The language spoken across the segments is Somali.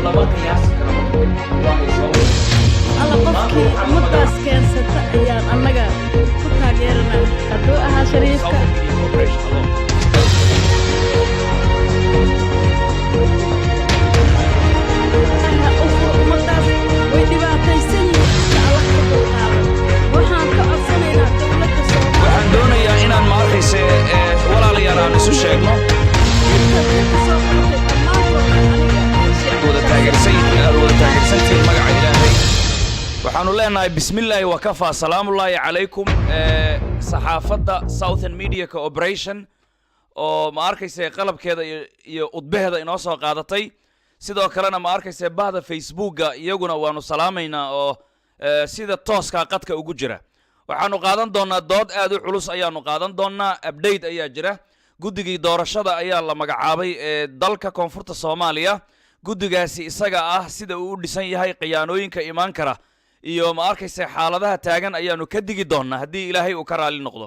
lama qiyaasi karo waa ay soo alla qofkii ummaddaas keensata ayaan annaga ku taageeranaa hadduu ahaa shariifka ummaddaas way dhibaataysan yihiin alla ka dulqaadan waxaan ka codsanaynaa dowladda Soomaaliya waxaan doonayaa inaan ma arkayse walaalayaal aan isu sheegno wada taageersantiin magaca ilaahay waxaanu leenahay bismillaahi wa kafaa salaamullaahi calaykum saxaafadda Southern Media Cooperation oo ma arkayse qalabkeeda iyo udbaheeda inoo soo qaadatay sidoo kalena ma arkayse bahda Facebooka iyaguna waanu salaamaynaa oo sida tooska qadka ugu jira waxaanu qaadan doonaa dood aad u culus ayaanu qaadan doonaa update ayaa jira guddigii doorashada ayaa la magacaabay ee dalka koonfurta Soomaaliya guddigaasi isaga ah sida uu u dhisan yahay qiyaanooyinka imaan kara iyo ma arkayse xaaladaha taagan ayaanu ka digi doonaa haddii ilaahay uu ka raali noqdo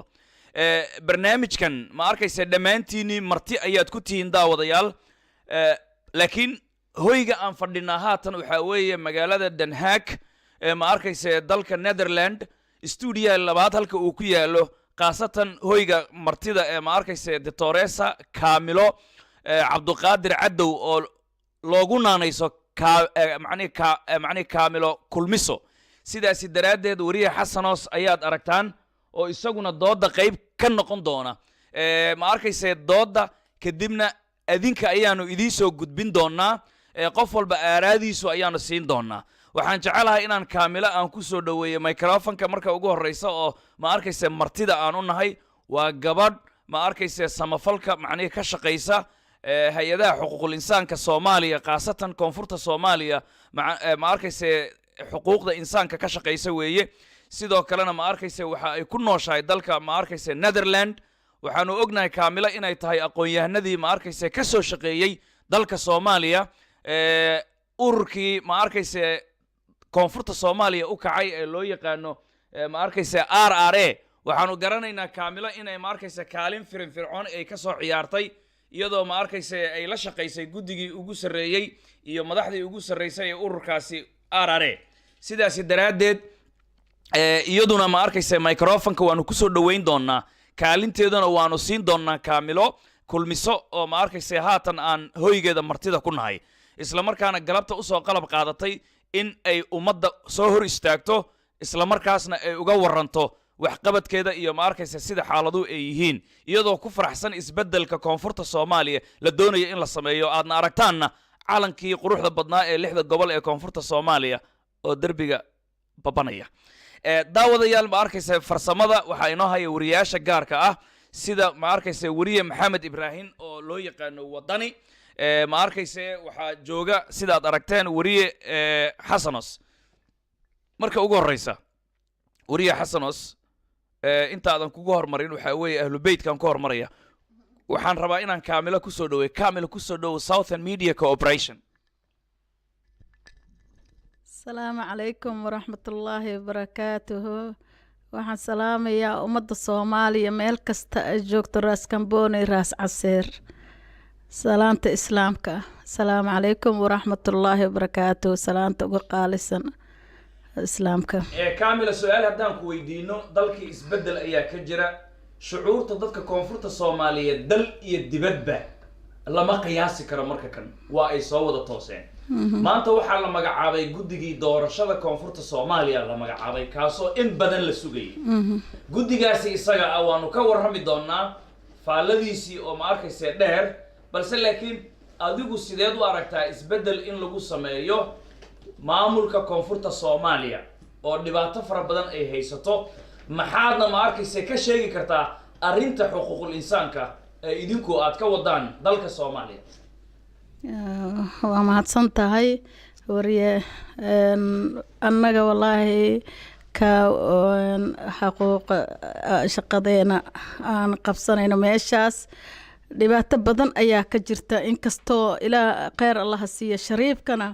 barnaamijkan ma arkayse dhammaantiinii marti ayaad ku tihiin daawadayaal laakiin hoyga aan fadhinaa haatan waxaa weeye magaalada Den Haag ma arkayse dalka Netherland studio labaad halka uu ku yaalo qaasatan hoyga martida ee ma arkayse Doctoresa Camilo Cabduqaadir Cadow oo loogu naanayso macni Camilo Kulmiso sidaasi daraadeed wariye Xasanos ayaad aragtaan oo isaguna dooda qayb ka noqon doona ma arkayse dooda kadibna adinka ayaanu idin soo gudbin doonaa qof walba aaraadiisu ayaanu siin doonaa waxaan jecelahay inaan Camilo aan ku soo dhaweeyo microphone-ka marka ugu horeysa oo ma arkayse martida aan u nahay waa gabadh ma arkayse samafalka macni ka shaqeysa hay'adaha xuquuqul insaanka Soomaaliya qaasatan koonfurta Soomaaliya ma arkayse xuquuqda insaanka ka shaqeysa weeye sidoo kalena ma arkayse waxa ay ku nooshahay dalka ma arkayse Netherland waxaanu ognahay Camilo inay tahay aqoon-yahanadii ma arkayse ka soo shaqeeyay dalka Soomaaliya ururkii ma arkayse koonfurta Soomaaliya u kacay ee loo yaqaano ma arkayse RRA waxaanu garanaynaa Camilo inay ma arkayse kaalin firfircoon ay ka soo ciyaartay iyadoo ma arkayse ay la shaqeysay guddigii ugu sareeyay iyo madaxdii ugu sareysay ee ururkaasi RRA sidaasi daraadeed iyaduna ma arkayse microphone-ka waanu ku soo dhaweyn doonaa kaalinteedana waanu siin doonaa Camilo Kulmiso oo ma arkayse haatan aan hoygeeda martida ku nahay isla markaana galabta u soo qalab qaadatay in ay ummadda soo hor istaagto isla markaasna ay uga waranto wax qabadkeeda iyo ma arkayse sida xaaladu ay yihiin iyadoo ku faraxsan isbeddelka koonfurta Soomaaliya la doonayo in la sameeyo aadna aragtaanna calankii quruxda badnaa ee 6 gobol ee koonfurta Soomaaliya oo darbiga babanaya daawadayaal ma arkayse farsamada waxa inoo haya wariyaasha gaarka ah sida ma arkayse wariye Maxamed Ibrahim oo loo yaqaano wadani ma arkayse waxa jooga sida aad aragteen wariye Xasanos marka ugu horeysa wariye Xasanos inta aadan kugu hormarin waxa weeye ahlu beedkan ku hormaraya waxaan rabaa inaan Camilo ku soo dhaweeyo Camilo ku soo dhawo Southern Media Cooperation السلام عليكم ورحمة الله وبركاته waxaan salaamayaa ummadda Soomaaliya meel kasta ay joogto raas Kambooni raas Caseer salaanta islaamka السلام عليكم ورحمة الله وبركاته salaanta ugu qaalisan islaamka Camilo su'aal haddaan ku weydiino dalkii isbedel ayaa ka jira shucuurta dadka koonfurta Soomaaliyeed dal iyo dibadba lama qiyaasi karo marka kan waa ay soo wada tooseen maanta waxaa la magacaabay guddigii doorashada koonfurta Soomaaliya la magacaabay kaasoo in badan la sugayay guddigaasi isaga ah waanu ka warrami doonaa faaladiisii oo ma arkayse dheer balse laakiin adigu sideed u aragtaa isbedel in lagu sameeyo maamulka koonfurta Soomaaliya oo dhibaato fara badan ay haysato maxaadna ma arkayse ka sheegi kartaa arrinta xuquuqul insaanka ee idinku aad ka wadaan dalka Soomaaliya waa mahadsan tahay wariye annaga wallaahi ka xaquuq shaqadeena aan qabsanayno meeshaas dhibaato badan ayaa ka jirta inkastoo ilaa khayr Allah siiyo shariifkana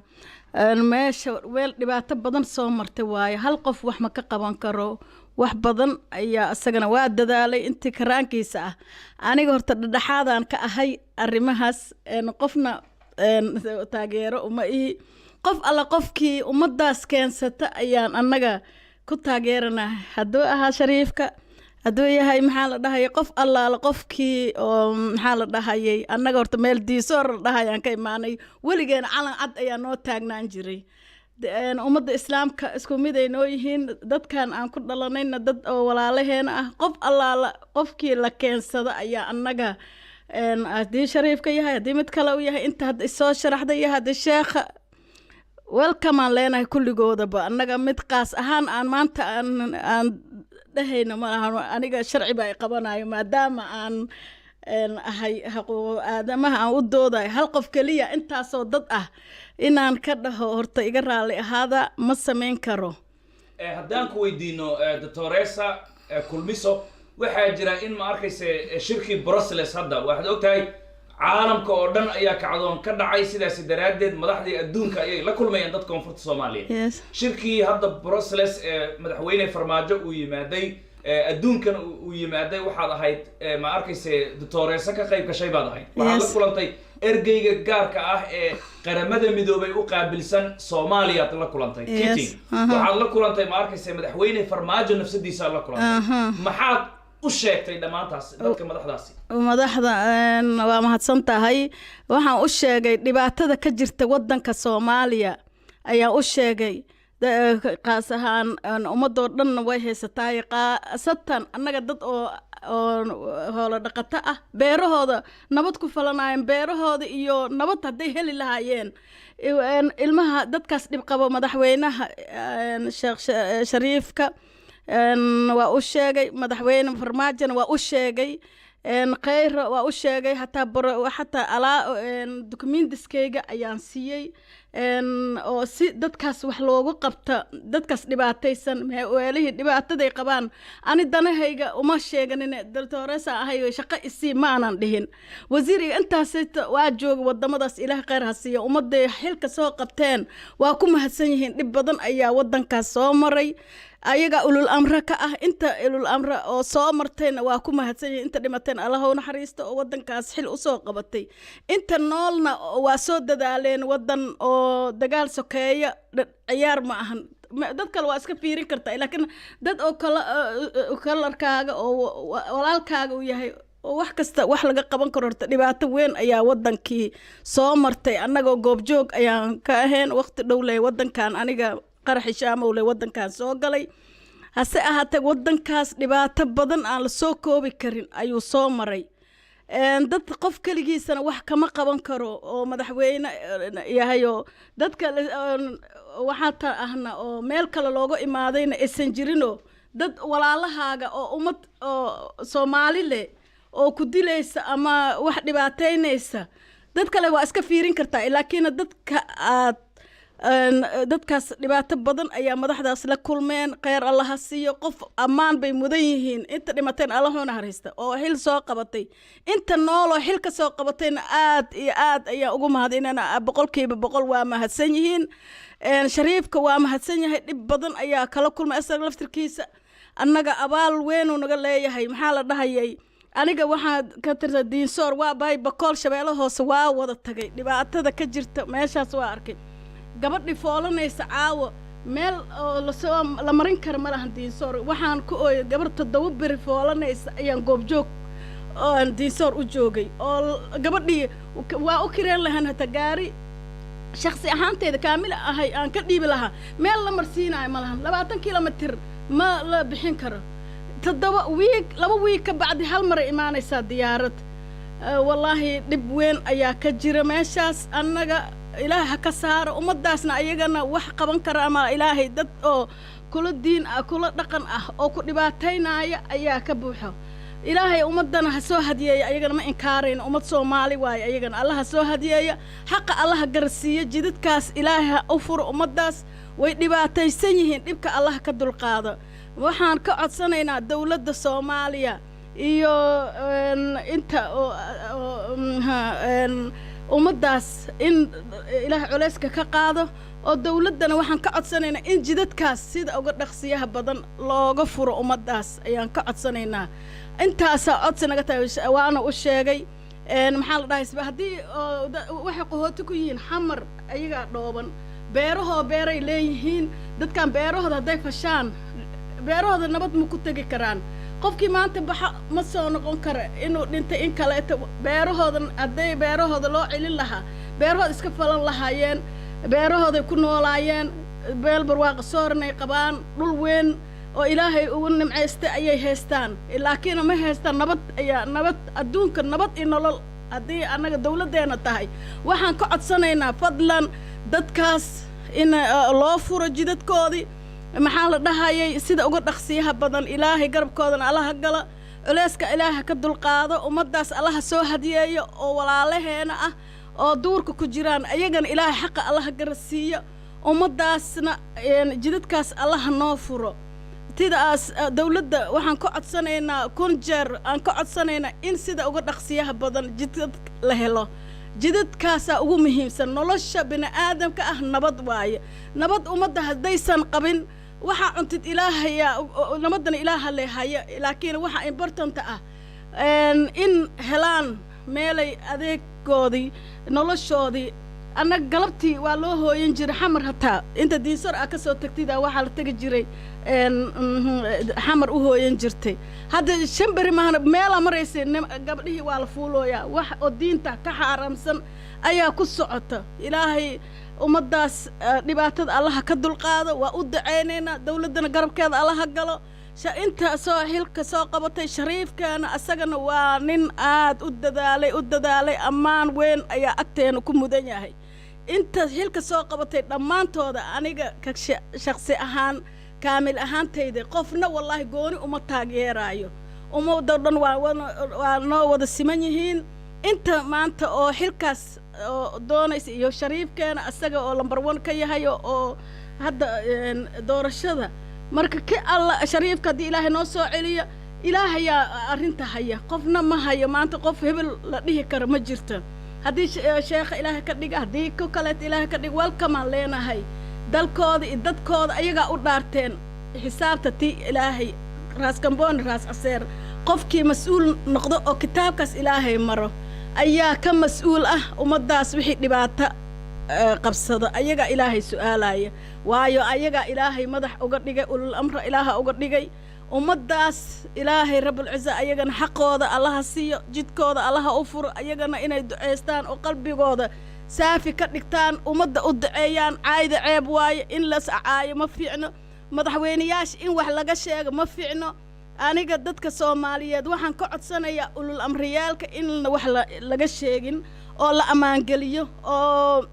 meesha weel dhibaato badan soo martay waaye hal qof wax ma ka qaban karo wax badan ayaa asagana waa dadaalay intii karaankiisa ah aniga horta dhadhaxaadaan ka ahay arrimahaas qofna taageero uma ihi qof alla qofkii ummadaas keensata ayaan annaga ku taageeranahay hadduu ahaa shariifka hadduu yahay maxaa la dhahayay qof allaala qofkii oo maxaa la dhahayay annaga horta meel diisoor la dhahayaan ka imaanay weligeena calan cad ayaa noo taagnaan jiray ummadda islaamka isku mid ay noo yihiin dadkan aan ku dhalanayna dad oo walaalaheena ah qof allaala qofkii la keensada ayaa annaga haddii shariifka yahay haddii mid kale u yahay inta hadda isoo sharaxday iyo haddii sheekha welcome aan leenahay kulligoodaba annaga mid qaas ahaan aan maanta aan dhahayna ma lahan aniga sharci baa i qabanayo maadaama aan ahay xuquuq aadamaha aan u doodayo hal qof keliya intaasoo dad ah inaan ka dhaho horta iga raalli ahaada ma samayn karo haddaan ku weydiino doctoresa kulmiso waxaa jira in ma arkayse shirkii Brussels hadda waxaad ogtahay caalamka oo dhan ayaa kacdoon ka dhacay sidaas daraaddeed madaxdii adduunka ayay la kulmayeen dadka koonfurta Soomaaliya shirkii hadda Brussels madaxweyne Farmaajo uu yimaaday adduunkan uu yimaaday waxaad ahayd ma arkayse doctoresa ka qayb gashay baad ahayd waxaad la kulantay ergeyga gaarka ah ee qaramada midoobay u qaabilsan Soomaaliya la kulantay kiti waxaad la kulantay ma arkayse madaxweyne Farmaajo nafsadiisa la kulantay maxaad u sheegtay dhamaantaas dadka madaxdaasi madaxda waa mahadsan tahay waxaan u sheegay dhibaatada ka jirta wadanka Soomaaliya ayaan u sheegay qaas ahaan ummadoo dhan way haysataa qaasatan annaga dad oo hoola dhaqato ah beerahooda nabad ku falanayeen beerahooda iyo nabad hadday heli lahaayeen ilmaha dadkaas dhib qabo madaxweynaha sheekh shariifka waa u sheegay madaxweyne Farmaajona waa u sheegay khayra waa u sheegay xataa alaa dokumentiskayga ayaan siiyey oo si dadkaas wax loogu qabta dadkaas dhibaataysan meelihii dhibaataday qabaan ani danahayga uma sheeganin doctoresa ahay shaqo isii ma aanan dhihin wasiiriga intaas waa jooga wadamadaas ilaah khayr ha siiyo ummaday xilka soo qabteen waa ku mahadsan yihiin dhib badan ayaa wadankaas soo maray ayaga ulul amra ka ah inta ulul amra oo soo martayna waa ku mahadsan yihiin inta dhimateen Allah u naxariisto oo wadankaas xil u soo qabatay inta noolna waa soo dadaaleen wadan oo dagaal sokeeya ciyaar ma ahan dad kale waa iska fiirin kartaa laakiin dad oo kalarkaaga oo walaalkaaga u yahay wax kasta wax laga qaban karo horta dhibaato weyn ayaa wadankii soo martay annagoo goobjoog ayaan ka ahayn waqti dhow leh wadankan aniga qarax shaamowle wadankan soo galay hase ahaatee wadankaas dhibaato badan aan la soo koobi karin ayuu soo maray dad qof kaligiisana wax kama qaban karo oo madaxweyne yahayo dadka waxaa ahna oo meel kale looga imaadayna aysan jirino dad walaalahaaga oo ummad oo Soomaali leh oo ku dilaysa ama wax dhibaateynaysa dad kale waa iska fiirin kartaa laakiin dadka aad dadkaas dhibaato badan ayaa madaxdaas la kulmeen khayr Allah ha siiyo qof ammaan bay mudan yihiin inta dhimateen Allah u naxariista oo xil soo qabatay inta noolo xil ka soo qabatayna aad iyo aad ayaa ugu mahadinana 100% waa mahadsan yihiin shariifka waa mahadsan yahay dhib badan ayaa kala kulmay asal laftirkiisa annaga abaal weyn uu naga leeyahay maxaa la dhahayay aniga waxaa ka tirsan diinsoor waa bay bakool shabeelo hoose waa wada tagay dhibaatada ka jirta meeshaas waa arkay gabadhi foolanaysa caawo meel oo la marin karo ma lahan diinsoor waxaan ku ooyay gabar 7 beri foolanaysa ayaan goobjoog oo aan diinsoor u joogay oo gabadhii waa u kireen lahan hata gaari shakhsi ahaanteeda kaamil ahay aan ka dhiibi lahaa meel la marsiinayo ma lahan 20 kilomitir ma la bixin karo 2 wiig ka bacdi hal mar imaanaysa diyaarad wallaahi dhib weyn ayaa ka jira meeshaas annaga ilaaha ka saaro ummadaasna ayagana wax qaban kara ama ilaahay dad oo kula diin ah kula dhaqan ah oo ku dhibaataynaya ayaa ka buuxo ilaahay ummadana ha soo hadiyeeyo ayagana ma inkaareen ummad Soomaali waay ayagana Allah ha soo hadiyeeyo xaq Allah garsiiyo jidadkaas ilaahay u furo ummadaas way dhibaataysan yihiin dhibka Allah ka dulqaado waxaan ka codsanaynaa dawladda Soomaaliya iyo inta ummadaas in ilaahay culayska ka qaado oo dawladana waxaan ka codsanaynaa in jidadkaas sida uga dhaqsiyaha badan looga furo ummadaas ayaan ka codsanaynaa intaas codsi naga tahay waana u sheegay maxaa la dhahay haddii waxay qahooti ku yihiin xamar ayagaa dhooban beerahoo beeray leeyihiin dadkan beerahooda hadday fashaan beerahooda nabad ma ku tegi karaan qofkii maanta baxa ma soo noqon kara inuu dhintay in kaleeto beerahooda hadday beerahooda loo celin lahaa beerahooda iska falan lahaayeen beerahooday ku noolaayeen beel barwaaqa sooranay qabaan dhul weyn oo ilaahay ugu nimcaystay ayay haystaan laakiin ma haystaan nabad adduunka nabad iyo nolol haddii annaga dawladdeena tahay waxaan ka codsanaynaa fadlan dadkaas in loo furo jidadkoodii maxaa la dhahayay sida uga dhaqsiyaha badan ilaahay garabkoodana allaha gala culeyska ilaaha ka dulqaado ummaddaas allaha soo hadiyeeyo oo walaalaheena ah oo duurka ku jiraan ayagana ilaahay xaqa allaha garasiiyo ummaddaasna jidadkaas allaha noo furo sidaas dawladda waxaan ka codsanaynaa kun jeer aan ka codsanaynaa in sida uga dhaqsiyaha badan jidad la helo jidadkaasaa ugu muhiimsan nolosha bini'aadamka ah nabad waaye nabad ummadda haddaysan qabin waxaa cuntid ilaahaya nabaddana ilaaha le haya laakiin waxaa importanta ah in helaan meelay adeegoodii noloshoodii annaga galabtii waa loo hooyan jiray xamar hataa inta diinsar ah ka soo tagtida waxaa la tegi jiray xamar u hooyan jirtay hadda shambari mahana meelaa maraysay gabdhihii waa la fuulooyaa wax oo diinta ka xaaramsan ayaa ku socota ilaahay ummaddaas dhibaatada allaha ka dulqaado waa u dacaynaynaa dawladdana garabkeeda allaha galo inta soo xilka soo qabatay shariifkeena asagana waa nin aad u dadaalay ammaan weyn ayaa agteena ku mudan yahay inta xilka soo qabatay dhammaantooda aniga ka shakhsi ahaan kaamil ahaantayda qofna wallaahi gooni uma taageeraayo ummadda dhan waa noo wada siman yihiin inta maanta oo xilkaas oo doonaysa iyo shariifkeena asaga oo lambar 1 ka yahay oo hadda doorashada marka ka alla shariifka hadii ilaahay noo soo celiyo ilaahay arinta haya qofna ma hayo maanta qof hebel la dhihi karo ma jirto hadii sheekha ilaahay ka dhiga hadii ku kale ilaahay ka dhig welcome leenahay dalkooda iyo dadkooda ayaga u dhaarteen xisaabta tii ilaahay raas kamboon raas aseer qofkii mas'uul noqdo oo kitaabkaas ilaahay maro ayaa ka mas'uul ah ummadaas wixii dhibaato qabsado ayaga ilaahay su'aalaya waayo ayaga ilaahay madax uga dhigay ulul amra ilaaha uga dhigay ummadaas ilaahay rabbul izza ayagana xaqooda allaha siiyo jidkooda allaha u furo ayagana inay duceystaan oo qalbigooda saafi ka dhigtaan ummadda u duceeyaan caayda ceeb waaye in la sacaayo ma fiicno madaxweynayaasha in wax laga sheego ma fiicno aniga dadka Soomaaliyeed waxaan ka codsanayaa ulul amriyaalka in wax laga sheegin oo la amaan galiyo oo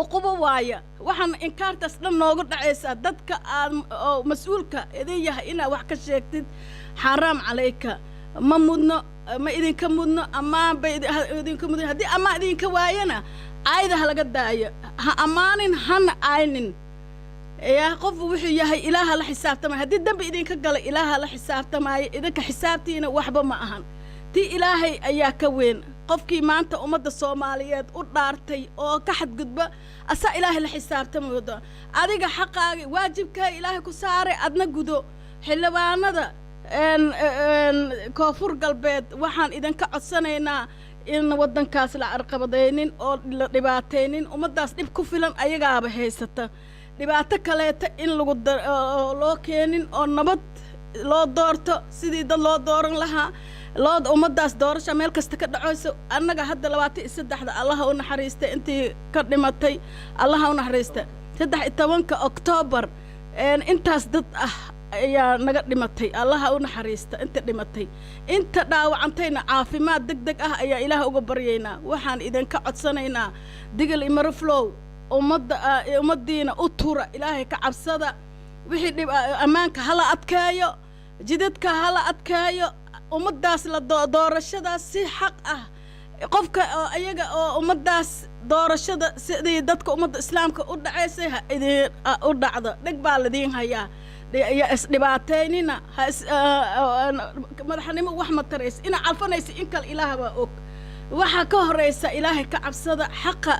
uqubo waaya waxaan inkaartaas dhan noogu dhacaysa dadka oo mas'uulka idin yahay ina wax ka sheegtid xaraam calayka ma mudno ma idinka mudno amaan bay idinka mudno hadii amaan idinka waayana ayda laga daayo ha amaanin hana aynin يا قف وحي يهي إلها لا حساب تماي هدي الدم بإيدينك قال إلها لا حساب تماي إذا كحسابتينا وحبة ما أهان تي إلهي أيا كوين قفكي ما أنت أمد الصوماليات ودارتي أو كحد قدبة أسا إلهي لا حساب تماي أديك حقا واجبك إلهي كساري أدنى قدو حلوانا ذا كافور قلبيت وحان إذا كعصنينا إن ودن كاس العرقبدينين أو لباتينين أمداس ديب كفلان أيا بهيستا dhibaato kaleeta in lagu loo keenin oo nabad loo doorto sidii dad loo dooran lahaa loo ummadaas doorasho meel kasta ka dhacayso annaga hadda 23 Allah u naxariistay intii ka dhimatay Allah u naxariistay 13 October intaas dad ah ayaa naga dhimatay Allah u naxariistay inta dhimatay inta dhaawacantayna caafimaad degdeg ah ayaa Ilaah uga baryeynaa waxaan idin ka codsanaynaa digal imaro flow ummaddiina u tura ilaahay ka cabsada wixii dhib amaanka hala adkeeyo jidadka hala adkeeyo ummadaas la doorashadaas si xaq ah qofka ayaga oo ummadaas doorashada sidii dadka ummadda islaamka u dhacaysay u dhacdo dhig baa ladin hayaa isdhibaateynina madaxnimo wax ma taraysa ina calfanaysa in kale ilaah baa og waxa ka horeysa ilaahay ka cabsada xaqa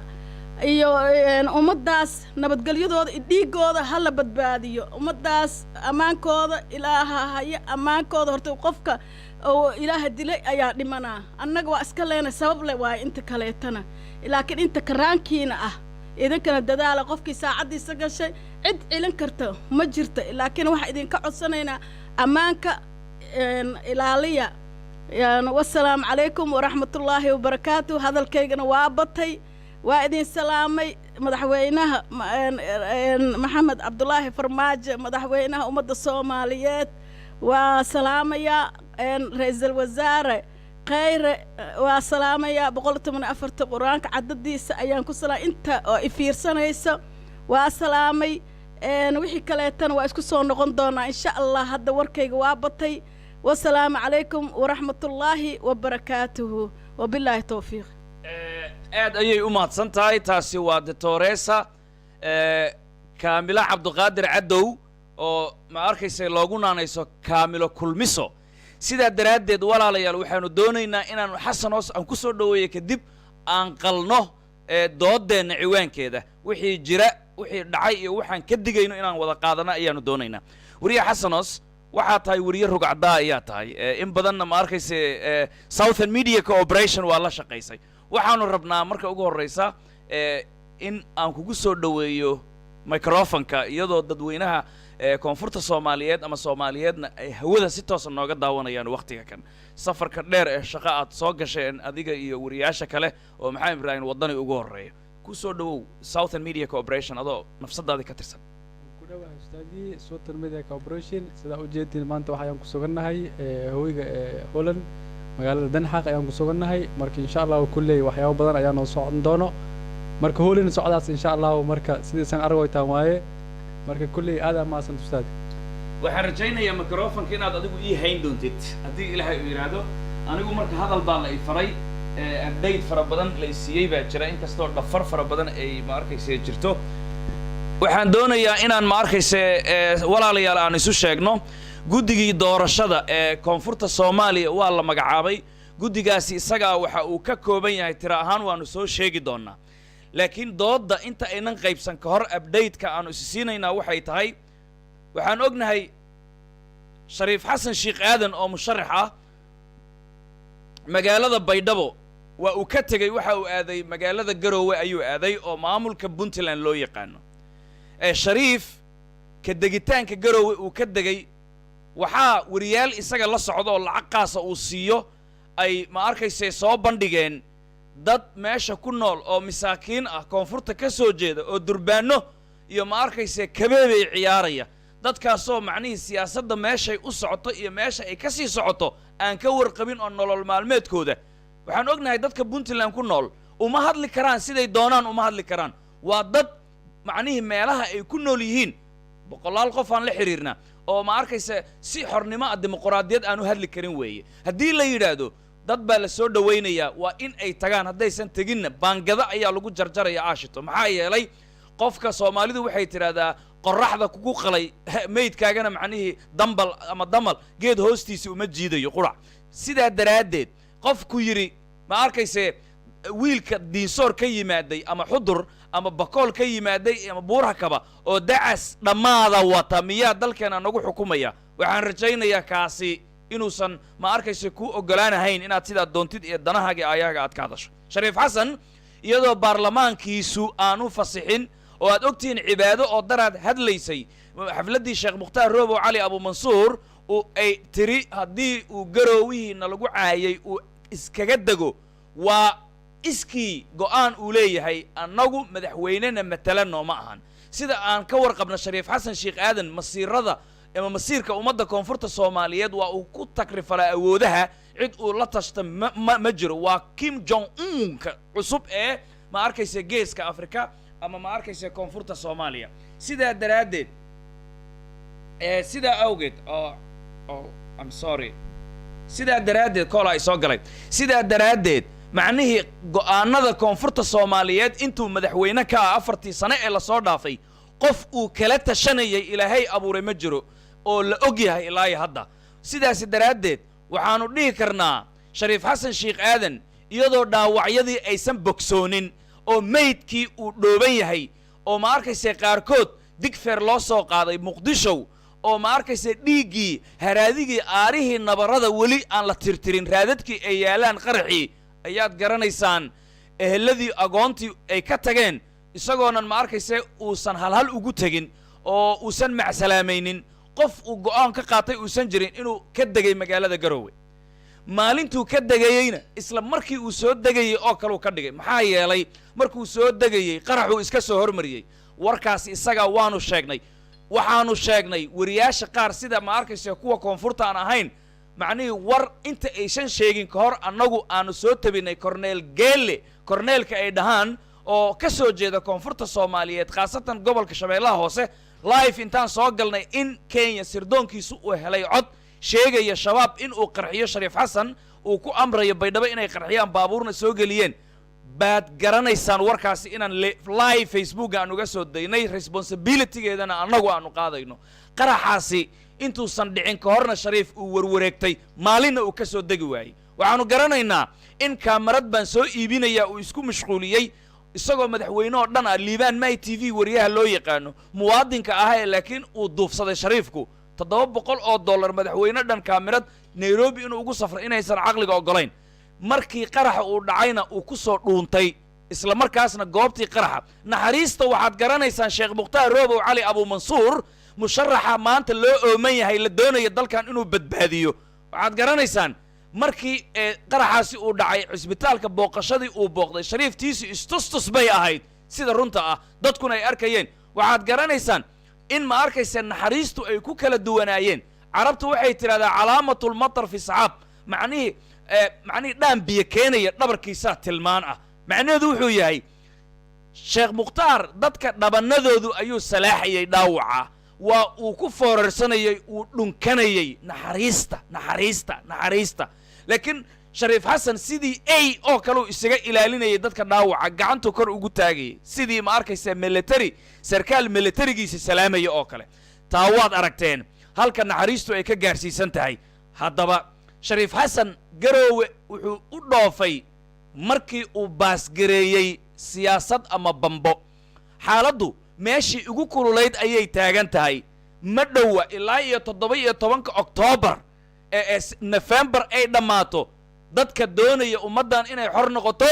iyo ummadaas nabadgelyadooda dhiigooda hala badbaadiyo ummadaas amaankooda ilaaha haya amaankooda horta qofka oo ilaaha dilay ayaa dhimanaa annaga waa iska leena sabab leh waa inta kaleetana laakiin inta karaankiina ah idinkana dadaala qofkii saacadiisa gashay cid cilin karta ma jirto laakiin waxa idinka codsanaynaa ammaanka ilaaliya wassalaamu calaykum waraxmatullaahi wabarakaatu hadalkaygana waa batay waa idin salaamay madaxweynaha maxamed cabdulaahi farmaajo madaxweynaha ummadda soomaaliyeed waa salaamaya ra'iisul wasaare khayre waa salaamaya 114 quraanka cadadiisa ayaan ku salaamay inta oo ifiirsanayso waa salaamay wixii kaleetan waa isku soo noqon doonaa insha Allah hadda warkayga waa batay wassalaamu calaykum waraxmatullaahi wabarakaatuhu wabilaahi tawfiiq aad ayay u mahadsan tahay taasi waa doctoresa kaamila cabdiqaadir cadow oo ma arkaysa loogu naanayso kaamilo kulmiso sidaa daraaddeed walaalayaal waxaanu doonaynaa inaanu xasan hoos aan ku soo dhaweeyo kadib aan qalno doodeenna ciwaankeeda wixii jira wixii dhacay iyo waxaan ka digayno inaan wada qaadano ayaanu doonaynaa wariye xasan hoos waxaa tahay wariye rugcaddaa ayaa tahay in badanna ma arkaysa Southern Media Corporation waa la shaqaysay waxaanu rabnaa marka ugu horreysa in aan kugu soo dhaweeyo microfonka iyadoo dadweynaha koonfurta Soomaaliyeed ama Soomaaliyeedna ay hawada si toos ah nooga daawanayaan waqtiga kan safarka dheer ee shaqo aad soo gasheen adiga iyo wariyaasha kale oo maxamed ibraahim wadani ugu horeeyo ku soo dhawow Southern Media Corporation adoo nafsadaada ka tirsan ku dhawaad ustaadii Southern Media Corporation sida u jeedin maanta waxaan ku sugannahay hooyga Holland magaalada Den Haag ayaan ku sugannahay marka insha Allah kullee waxyaabo badan ayaan noo socon doono marka Holland socdaas insha Allah marka sidii aragaytaan waaye marka kullee aad ma san ustaad waxaan rajaynayaa microfonka inaad adigu ii hayn doontid haddii ilaahay uu yiraahdo anigu marka hadal baa la faray update fara badan la siiyay baa jira inkastoo dhafar fara badan ay ma arkaysa jirto waxaan doonayaa inaan ma arkaysa walaalayaal aan isu sheegno guddigii doorashada ee koonfurta Soomaaliya waa la magacaabay guddigaasi isaga waxa uu ka kooban yahay tira ahaan waanu soo sheegi doonaa laakiin doodda inta aynan qaybsan ka hor update-ka aanu isiinaynaa waxay tahay waxaan ognahay Shariif Xasan Sheekh Aadan oo musharax ah magaalada Baydhabo waa uu ka tagay waxa uu aaday magaalada Garowe ayuu aaday oo maamulka Puntland loo yaqaano Shariif ka degitaanka Garowe uu ka degay waxaa wariyaal isaga la socdo oo lacag qaasa uu siiyo ay ma arkaysa soo bandhigeen dad meesha ku nool oo masaakiin ah koonfurta ka soo jeeda oo durbaano iyo ma arkaysa kabeebay ciyaaraya dadkaasoo macnihii siyaasadda meeshay u socoto iyo meesha ay ka sii socoto aan ka warqabin oo nolol maalmeedkooda waxaan ognahay dadka Puntland ku nool uma hadli karaan siday doonaan uma hadli karaan waa dad macnihii meelaha ay ku nool yihiin boqolaal qof aan la xiriirna oo ma arkaysa si xornimo ah dimuqraadiyad aan u hadli karin weeye haddii la yiraahdo dad baa la soo dhaweynayaa waa in ay tagaan haddaysan teginna baangada ayaa lagu jarjaraya aashito maxaa yeelay qofka Soomaalidu waxay tiraahdaa qorraxda kugu qalay meydkaagana macnihii dambal ama damal geed hoostiisa uma jiidayo qurac sidaa daraaddeed qofku yiri ma arkaysa wiilka diinsoor ka yimaaday ama xudur ama bakool ka yimaaday ama buurhakaba oo dacas dhamaada wata miyaa dalkeena nagu xukumaya waxaan rajaynayaa kaasi inuusan ma arkaysa ku ogolaanahayn inaad sidaa doontid iyo danahaaga ayaga aad ka hadasho Shariif Xasan iyadoo baarlamaankiisu aanu fasixin oo aad ogtiin cibaado oo daraad hadlaysay xafladii Sheekh Mukhtaar Roobo Cali Abu Mansuur oo ay tiri haddii uu Garoowihiina lagu caayay uu iskaga dago waa iskii go'aan uu leeyahay annagu madaxweynena matalanno ma ahan sida aan ka warqabna Shariif Xasan Sheekh Aadan masiirada ama masiirka ummadda koonfurta Soomaaliyeed waa uu ku takrifala awoodaha cid uu la tashta ma jiro waa Kim Jong Un ka cusub ee ma arkaysa geeska Afrika ama ma arkaysa koonfurta Soomaaliya sidaa daraaddeed sidaa awgeed I'm sorry sidaa daraaddeed koola ay soo galay sidaa daraaddeed macnihii go'aanada koonfurta Soomaaliyeed intuu madaxweyne ka 4 sano ee la soo dhaafay qof uu kala tashanayay ilaahay abuuray ma jiro oo la og yahay ilaa hadda sidaas daraaddeed waxaanu dhihi karnaa Shariif Xasan Sheekh Aadan iyadoo dhaawacyadii aysan bogsoonin oo meydkii uu dhooban yahay oo ma arkaysa qaarkood digfeer loo soo qaaday Muqdisho oo ma arkaysa dhiiggii haraadigii aarihii nabarada weli aan la tirtirin raadadkii ay yaalaan qaraxii ayaad garanaysaan eheladii agoontii ay ka tageen isagoonan ma arkaysa uusan halhal ugu tegin oo uusan macsalaamaynin qof uu go'aan ka qaatay uusan jirin inuu ka degay magaalada Garowe maalintuu ka degayeyna isla markii uu soo degayay oo kale uu ka dhigay maxaa yeelay markuu soo degayay qaraxu iska soo hormariyay warkaas isaga waanu sheegnay waxaanu sheegnay wariyaasha qaar sida ma arkaysa kuwa koonfurta aan ahayn macnii war inta aysan sheegin ka hor annagu aanu soo tabinay Cornel Gelle Cornelka ay dhahaan oo ka soo jeeda koonfurta Soomaaliyeed khaasatan gobolka Shabeellaha Hoose live intaan soo galnay in Kenya sirdoonkiisu uu helay cod sheegaya shabaab in uu qarxiyo Shariif Xasan uu ku amrayo Baydhabo inay qarxiyaan baabuurna soo galiyeen baad garanaysaan warkaasi inaan live Facebook aan uga soo daynay responsibility-geedana annagu aanu qaadayno qaraxaasi intuusan dhicin ka horna Shariif uu warwareegtay maalinna uu ka soo degi waayay waxaanu garanaynaa in kaamarad baan soo iibinaya uu isku mashquuliyay isagoo madaxweyne oo dhan ah Liibaan May TV wariyaha loo yaqaano muwaadinka ah laakiin uu duufsaday Shariifku $700 madaxweyne dhan kaamarad Nairobi inuu ugu safray inaysan aqliga ogolayn markii qaraxa uu dhacayna uu ku soo dhuuntay isla markaasna goobtii qaraxa naxariista waxaad garanaysaan Sheekh Muqtaar Roobow Cali Abu Mansuur musharaxa maanta loo ooman yahay la doonayo dalkan inuu badbaadiyo waxaad garanaysaan markii qaraxaasi uu dhacay cisbitaalka booqashadii uu booqday Shariiftiisi istustus bay ahayd sida runta ah dadkuna ay arkayeen waxaad garanaysaan in ma arkaysa naxariistu ay ku kala duwanaayeen carabtu waxay tiraahdaa calaamatul matar fi saxaab macnii dhaan biyo keenaya dhabarkiisa tilmaan ah macnaheedu wuxuu yahay Sheekh Muqtaar dadka dhabanadoodu ayuu salaaxayay dhaawaca waa uu ku foorarsanayay uu dhunkanayay naxariista laakiin Shariif Xasan sidii ay oo kale isaga ilaalinayay dadka dhaawaca gacantu kor ugu taagay sidii ma arkaysa military sarkaal militarigiisa salaamaya oo kale taa waad aragteen halka naxariistu ay ka gaarsiisan tahay haddaba Shariif Xasan Garowe wuxuu u dhoofay markii uu baasgareeyay siyaasad ama bambo xaaladdu meeshii ugu kululayd ayay taagan tahay ma dhowa ilaa iyo 17 October ee November ay dhamaato dadka doonaya ummadan inay xor noqoto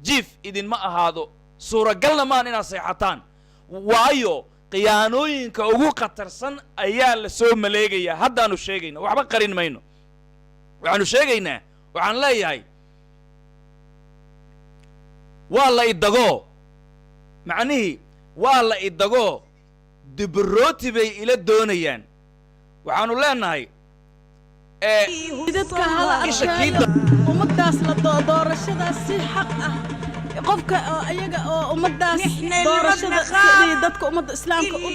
jiif idin ma ahaado suuragalna maan inaad seexataan waayo qiyaanooyinka ugu qatarsan ayaa la soo maleegaya haddaanu sheegayna waxba qarin mayno waxaanu sheegaynaa waxaan leeyahay waa la idago macnihi waa la idago dibrooti bay ila doonayaan waxaanu leenahay dadka hala arkayo ummadaas la doorashadaas si xaq ah qofka ayaga oo ummadaas doorashada sidii dadka ummadda islaamka u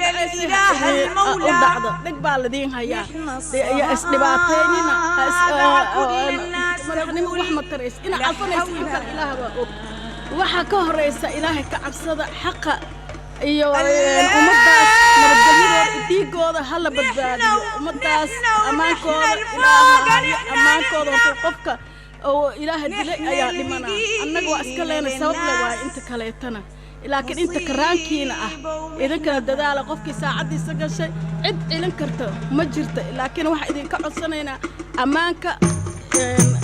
dhacdo dhig baa la diin hayaa ayaa isdhibaateynina madaxnimo wax ma tarays ina cafanaysa inta ilaaha waa og waxa ka horeysa ilaahay ka cabsada xaqa iyo ummadaas nabadgelyadooda dhiigooda hala badbaadiyo ummadaas ammaankooda ilaahay ammaankooda qofka oo ilaahay dilay ayaa dhimana annaga waa iska leenay sabab le waa inta kaleetana laakiin inta karaankiina ah idinkana dadaala qofkii saacadiisa gashay cid cilin karta ma jirto laakiin waxa idinka codsanaynaa ammaanka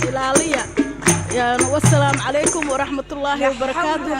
ilaaliya wassalaamu calaykum waraxmatullaahi wabarakaatuh